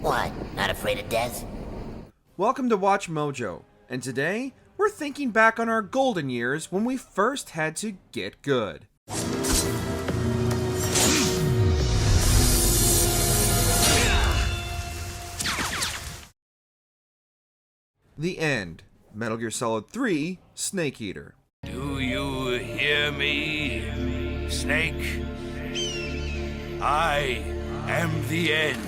What, not afraid of death? Welcome to Watch Mojo, and today we're thinking back on our golden years when we first had to get good. The End, Metal Gear Solid 3, Snake Eater. Do you hear me, Snake? I am the End.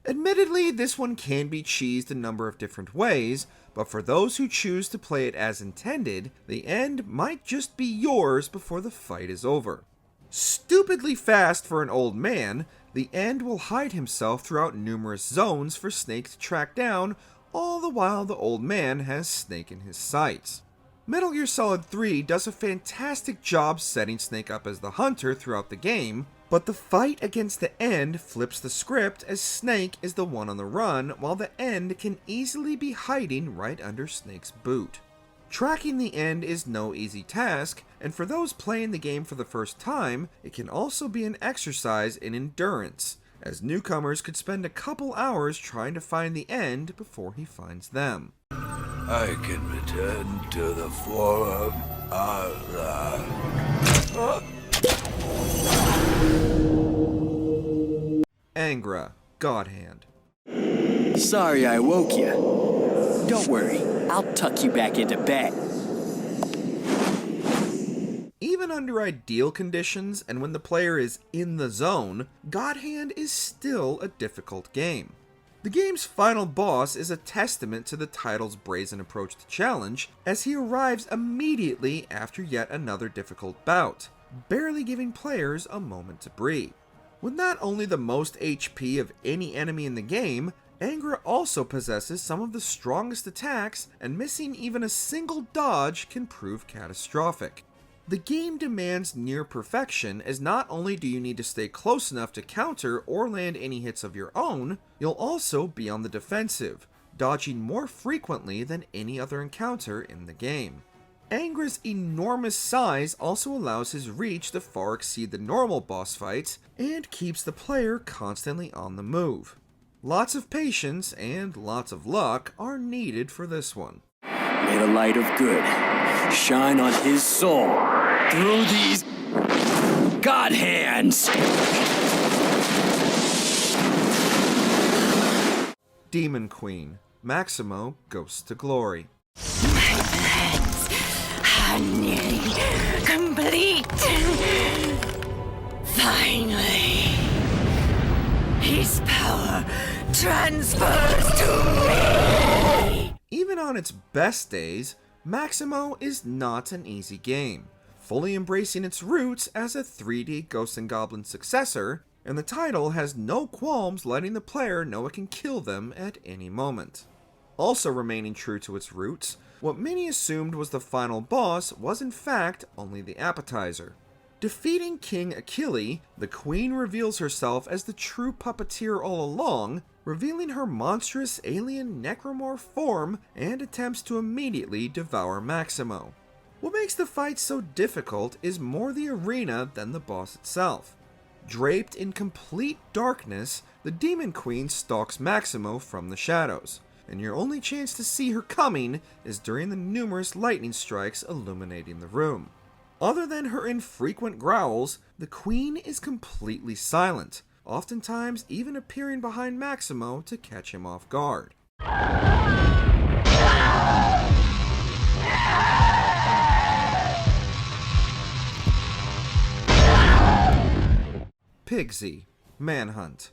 Admittedly, this one can be cheesed a number of different ways, but for those who choose to play it as intended, the end might just be yours before the fight is over. Stupidly fast for an old man, the end will hide himself throughout numerous zones for Snake to track down, all the while the old man has Snake in his sights. Metal Gear Solid 3 does a fantastic job setting Snake up as the hunter throughout the game, but the fight against the End flips the script as Snake is the one on the run, while the End can easily be hiding right under Snake's boot. Tracking the End is no easy task, and for those playing the game for the first time, it can also be an exercise in endurance, as newcomers could spend a couple hours trying to find the End before he finds them. I can return to the forum. Angra, God Hand. Sorry I woke you. Don't worry, I'll tuck you back into bed. Even under ideal conditions and when the player is in the zone, God Hand is still a difficult game. The game's final boss is a testament to the title's brazen approach to challenge, as he arrives immediately after yet another difficult bout, barely giving players a moment to breathe. With not only the most HP of any enemy in the game, Angra also possesses some of the strongest attacks, and missing even a single dodge can prove catastrophic. The game demands near perfection, as not only do you need to stay close enough to counter or land any hits of your own, you'll also be on the defensive, dodging more frequently than any other encounter in the game. Angra's enormous size also allows his reach to far exceed the normal boss fights, and keeps the player constantly on the move. Lots of patience and lots of luck are needed for this one. May the light of good shine on his soul through these God hands. Demon Queen, Maximo Ghosts to Glory. My plans are nearly complete. Finally, his power transfers to me. Even on its best days, Maximo is not an easy game, fully embracing its roots as a 3D Ghosts and Goblins successor, and the title has no qualms letting the player know it can kill them at any moment. Also remaining true to its roots, what many assumed was the final boss was in fact only the appetizer. Defeating King Achille, the Queen reveals herself as the true puppeteer all along, revealing her monstrous alien necromorph form, and attempts to immediately devour Maximo. What makes the fight so difficult is more the arena than the boss itself. Draped in complete darkness, the Demon Queen stalks Maximo from the shadows, and your only chance to see her coming is during the numerous lightning strikes illuminating the room. Other than her infrequent growls, the Queen is completely silent, oftentimes even appearing behind Maximo to catch him off guard. Pigsy Manhunt.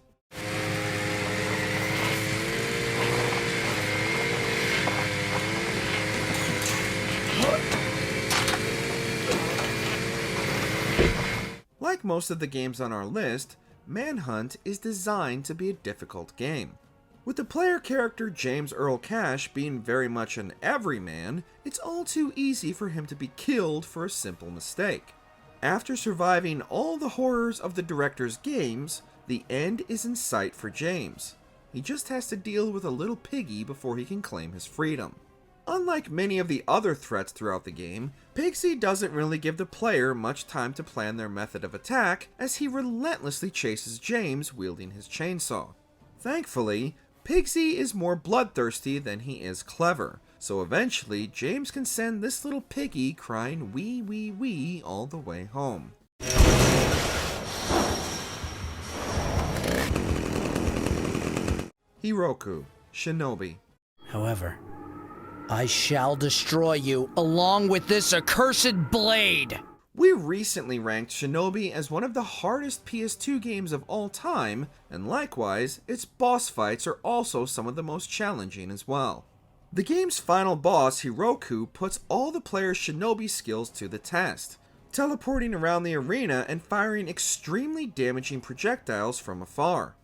Like most of the games on our list, Manhunt is designed to be a difficult game. With the player character James Earl Cash being very much an everyman, it's all too easy for him to be killed for a simple mistake. After surviving all the horrors of the director's games, the end is in sight for James. He just has to deal with a little piggy before he can claim his freedom. Unlike many of the other threats throughout the game, Pigsy doesn't really give the player much time to plan their method of attack, as he relentlessly chases James wielding his chainsaw. Thankfully, Pigsy is more bloodthirsty than he is clever, so eventually James can send this little piggy crying wee wee wee all the way home. Hiruko, Shinobi. However, I shall destroy you along with this accursed blade! We recently ranked Shinobi as one of the hardest PS2 games of all time, and likewise, its boss fights are also some of the most challenging as well. The game's final boss, Hiruko, puts all the player's Shinobi skills to the test, teleporting around the arena and firing extremely damaging projectiles from afar.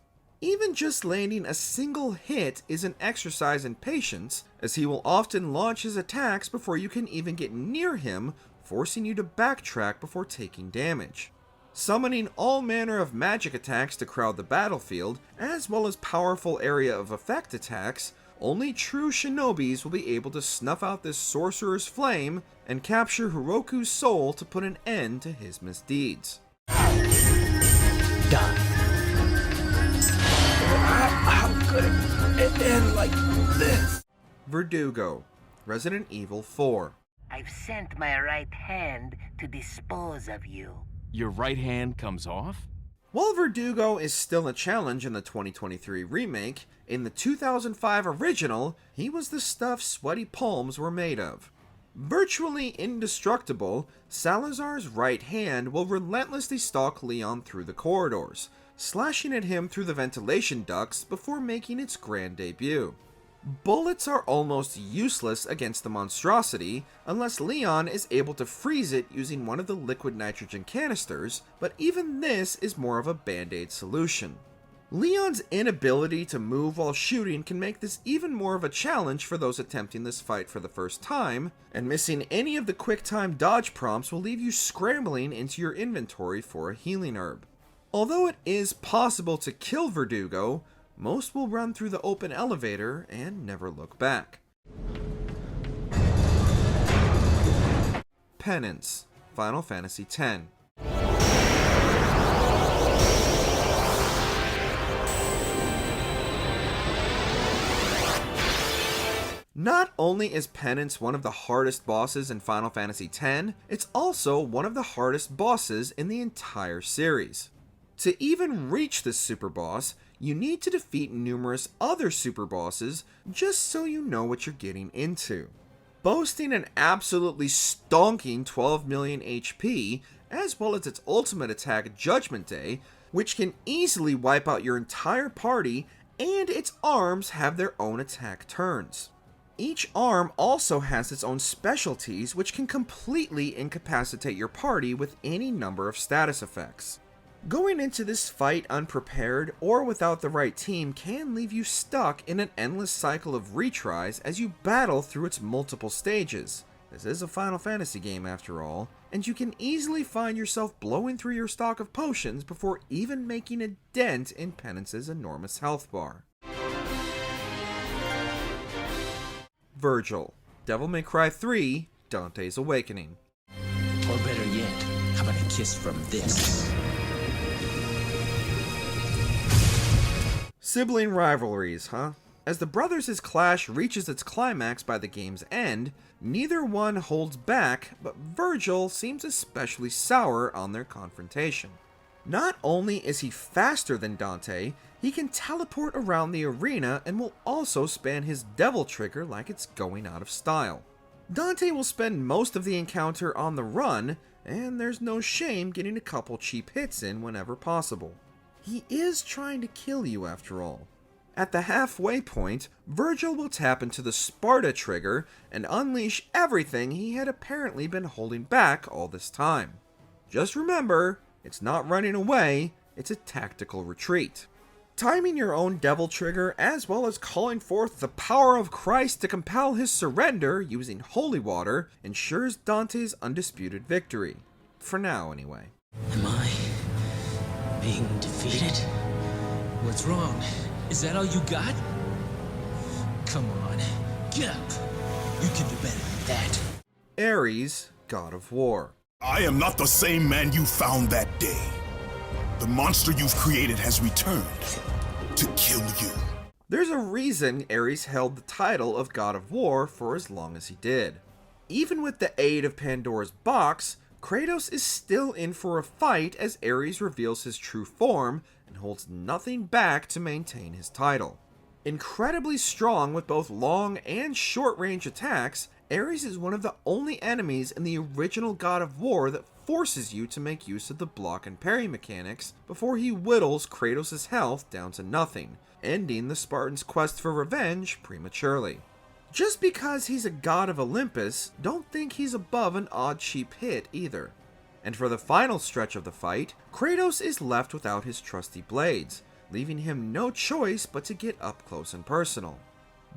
Even just landing a single hit is an exercise in patience, as he will often launch his attacks before you can even get near him, forcing you to backtrack before taking damage. Summoning all manner of magic attacks to crowd the battlefield, as well as powerful area of effect attacks, only true Shinobis will be able to snuff out this sorcerer's flame and capture Hiruko's soul to put an end to his misdeeds. Die. How could it end like this? Verdugo, Resident Evil 4. I've sent my right hand to dispose of you. Your right hand comes off? While Verdugo is still a challenge in the 2023 remake, in the 2005 original, he was the stuff sweaty palms were made of. Virtually indestructible, Salazar's right hand will relentlessly stalk Leon through the corridors, slashing at him through the ventilation ducts before making its grand debut. Bullets are almost useless against the monstrosity unless Leon is able to freeze it using one of the liquid nitrogen canisters, but even this is more of a band-aid solution. Leon's inability to move while shooting can make this even more of a challenge for those attempting this fight for the first time, and missing any of the quick-time dodge prompts will leave you scrambling into your inventory for a healing herb. Although it is possible to kill Verdugo, most will run through the open elevator and never look back. Penance, Final Fantasy X. Not only is Penance one of the hardest bosses in Final Fantasy X, it's also one of the hardest bosses in the entire series. To even reach this super boss, you need to defeat numerous other super bosses just so you know what you're getting into. Boasting an absolutely stonking 12 million HP, as well as its ultimate attack Judgment Day, which can easily wipe out your entire party, and its arms have their own attack turns. Each arm also has its own specialties which can completely incapacitate your party with any number of status effects. Going into this fight unprepared or without the right team can leave you stuck in an endless cycle of retries as you battle through its multiple stages. This is a Final Fantasy game after all, and you can easily find yourself blowing through your stock of potions before even making a dent in Penance's enormous health bar. Virgil, Devil May Cry 3, Dante's Awakening. Or better yet, how about a kiss from this? Sibling rivalries, huh? As the brothers' clash reaches its climax by the game's end, neither one holds back, but Vergil seems especially sour on their confrontation. Not only is he faster than Dante, he can teleport around the arena and will also span his devil trigger like it's going out of style. Dante will spend most of the encounter on the run, and there's no shame getting a couple cheap hits in whenever possible. He is trying to kill you after all. At the halfway point, Vergil will tap into the Sparta trigger and unleash everything he had apparently been holding back all this time. Just remember, it's not running away, it's a tactical retreat. Timing your own devil trigger as well as calling forth the power of Christ to compel his surrender using holy water ensures Dante's undisputed victory. For now, anyway. Am I being defeated? What's wrong? Is that all you got? Come on, get up. You can do better than that. Aries, God of War. I am not the same man you found that day. The monster you've created has returned. to kill you. There's a reason Aries held the title of God of War for as long as he did. Even with the aid of Pandora's box, Kratos is still in for a fight as Aries reveals his true form and holds nothing back to maintain his title. Incredibly strong with both long and short range attacks, Aries is one of the only enemies in the original God of War that forces you to make use of the block and parry mechanics before he whittles Kratos' health down to nothing, ending the Spartans' quest for revenge prematurely. Just because he's a god of Olympus, don't think he's above an odd cheap hit either. And for the final stretch of the fight, Kratos is left without his trusty blades, leaving him no choice but to get up close and personal.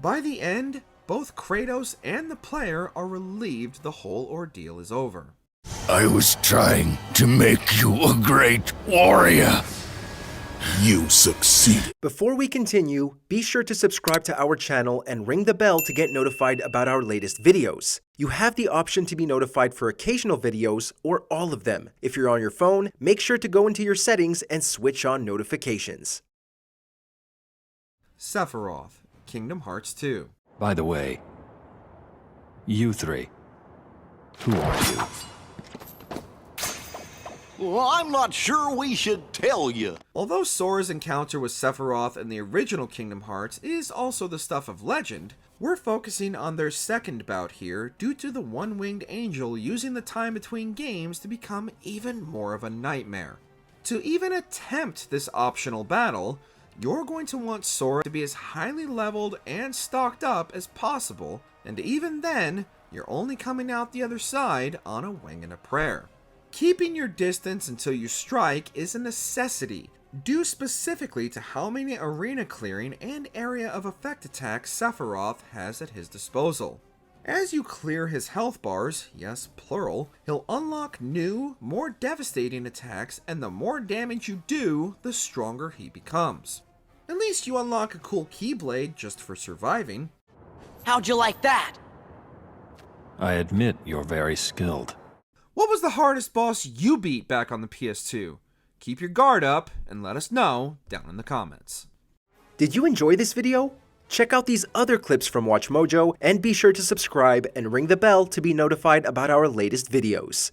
By the end, both Kratos and the player are relieved the whole ordeal is over. I was trying to make you a great warrior. You succeeded. Before we continue, be sure to subscribe to our channel and ring the bell to get notified about our latest videos. You have the option to be notified for occasional videos or all of them. If you're on your phone, make sure to go into your settings and switch on notifications. Sephiroth, Kingdom Hearts 2. By the way, you three, who are you? Well, I'm not sure we should tell you. Although Sora's encounter with Sephiroth in the original Kingdom Hearts is also the stuff of legend, we're focusing on their second bout here due to the one-winged angel using the time between games to become even more of a nightmare. To even attempt this optional battle, you're going to want Sora to be as highly leveled and stocked up as possible, and even then, you're only coming out the other side on a wing and a prayer. Keeping your distance until you strike is a necessity, due specifically to how many arena clearing and area of effect attacks Sephiroth has at his disposal. As you clear his health bars, yes, plural, he'll unlock new, more devastating attacks, and the more damage you do, the stronger he becomes. At least you unlock a cool Keyblade just for surviving. How'd you like that? I admit you're very skilled. What was the hardest boss you beat back on the PS2? Keep your guard up and let us know down in the comments. Did you enjoy this video? Check out these other clips from WatchMojo and be sure to subscribe and ring the bell to be notified about our latest videos.